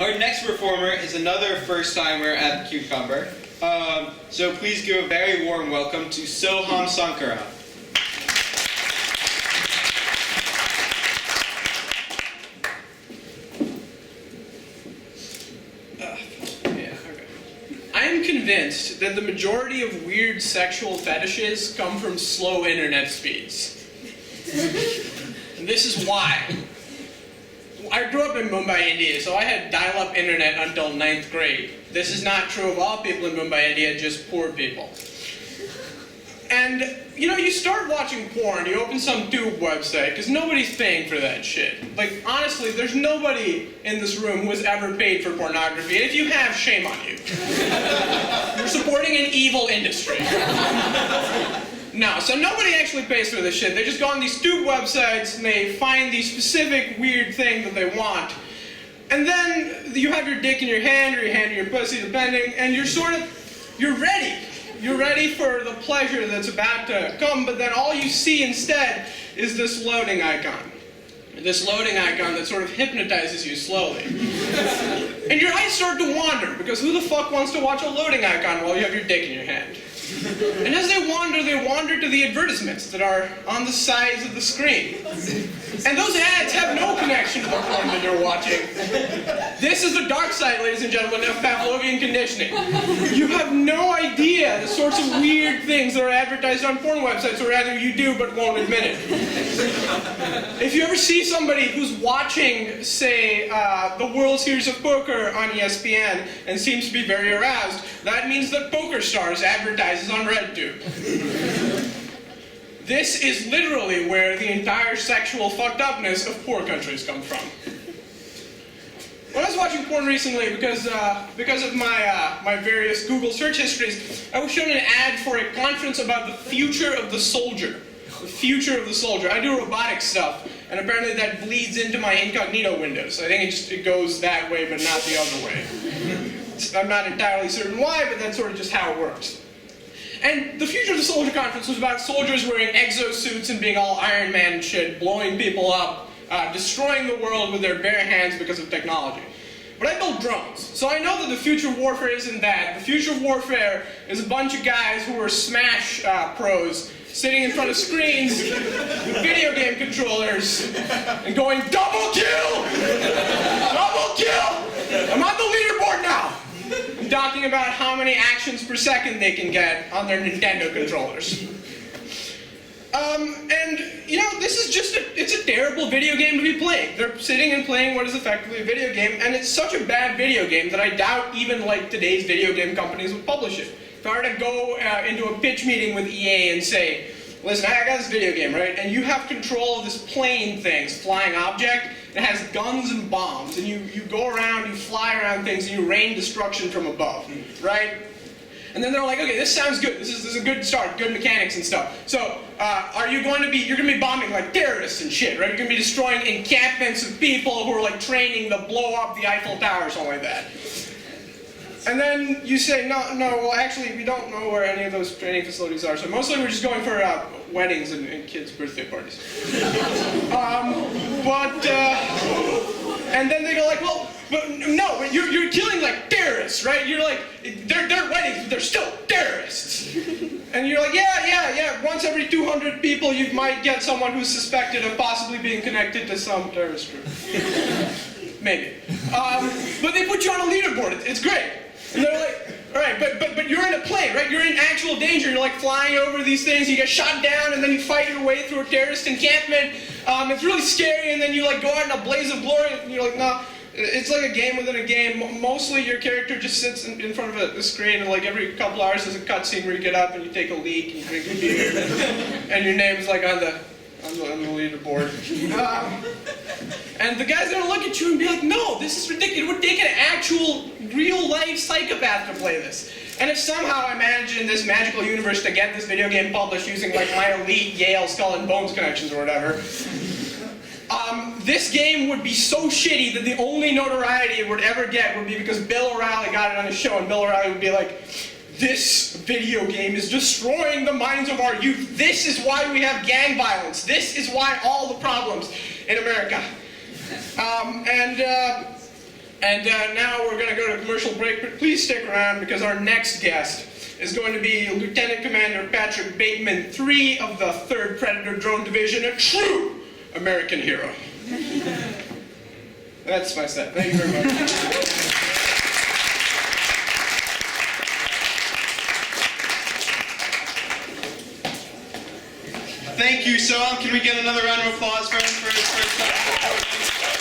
Our next performer is another first-timer at the Cucumber. So please give a very warm welcome to Soham Sankaran. I am convinced that the majority of weird sexual fetishes come from slow internet speeds. And this is why. I grew up in Mumbai, India, so I had dial-up internet until 9th grade. This is not true of all people in Mumbai, India, just poor people. And, you know, you start watching porn, you open some tube website, because nobody's paying for that shit. Like, honestly, there's nobody in this room who has ever paid for pornography, and if you have, shame on you. You're supporting an evil industry. No, so nobody actually pays for this shit. They just go on these tube websites, and they find the specific weird thing that they want. And then you have your dick in your hand, or your hand in your pussy, depending, and you're ready. You're ready for the pleasure that's about to come, but then all you see instead is this loading icon. This loading icon that sort of hypnotizes you slowly. And your eyes start to wander, because who the fuck wants to watch a loading icon while you have your dick in your hand? And as they wander to the advertisements that are on the sides of the screen. And those ads have no connection to the porn that you're watching. This is the dark side, ladies and gentlemen, of Pavlovian conditioning. You have no idea the sorts of weird things that are advertised on porn websites, or rather you do but won't admit it. If you ever see somebody who's watching, say, the World Series of Poker on ESPN and seems to be very aroused, that means that Poker Stars advertises on RedTube. This is literally where the entire sexual fucked upness of poor countries comes from. When I was watching porn recently, because of my various Google search histories, I was shown an ad for a conference about the future of the soldier. The future of the soldier. I do robotic stuff, and apparently that bleeds into my incognito windows. I think it goes that way, but not the other way. I'm not entirely certain why, but that's sort of just how it works. And the Future of the Soldier conference was about soldiers wearing exosuits and being all Iron Man and shit, blowing people up, destroying the world with their bare hands because of technology. But I build drones, so I know that the future of warfare isn't that. The future of warfare is a bunch of guys who are Smash pros sitting in front of screens with video game controllers and going, double kill! Double kill! I'm on the leaderboard now! And talking about how many actions per second they can get on their Nintendo controllers. And, you know, this is just it's a terrible video game to be playing. They're sitting and playing what is effectively a video game, and it's such a bad video game that I doubt even, like, today's video game companies would publish it. If I were to go into a pitch meeting with EA and say, listen, I got this video game, right? And you have control of this plane thing, this flying object. It has guns and bombs, and you go around, you fly around things, and you rain destruction from above, right? And then they're like, okay, this sounds good. This is a good start, good mechanics and stuff. So, you're going to be bombing like terrorists and shit, right? You're going to be destroying encampments of people who are like training to blow up the Eiffel Tower or something like that. And then you say, no, well, actually, we don't know where any of those training facilities are, so mostly we're just going for weddings and kids' birthday parties. And then they go like, well, but no, but you're killing like terrorists, right? You're like, they're weddings, but they're still terrorists. And you're like, yeah, once every 200 people you might get someone who's suspected of possibly being connected to some terrorist group. Maybe. But they put you on a leaderboard, it's great. And they're like, all right, but you're in a plane, right? You're in actual danger. You're like flying over these things. You get shot down, and then you fight your way through a terrorist encampment. It's really scary, and then you like go out in a blaze of glory. And you're like, no, it's like a game within a game. Mostly, your character just sits in front of a screen, and like every couple hours, there's a cutscene where you get up and you take a leak and you drink a beer, and your name's like on the leaderboard. And the guy's gonna look at you and be like, no, this is ridiculous. It would take an actual, real-life psychopath to play this. And if somehow I managed in this magical universe to get this video game published using like my elite Yale Skull and Bones connections or whatever, this game would be so shitty that the only notoriety it would ever get would be because Bill O'Reilly got it on his show, and Bill O'Reilly would be like, this video game is destroying the minds of our youth. This is why we have gang violence. This is why all the problems in America. And now we're going to go to commercial break, but please stick around because our next guest is going to be Lieutenant Commander Patrick Bateman III of the 3rd Predator Drone Division, a true American hero. That's my set. Thank you very much. Thank you, Soham. Can we get another round of applause for him for his first time?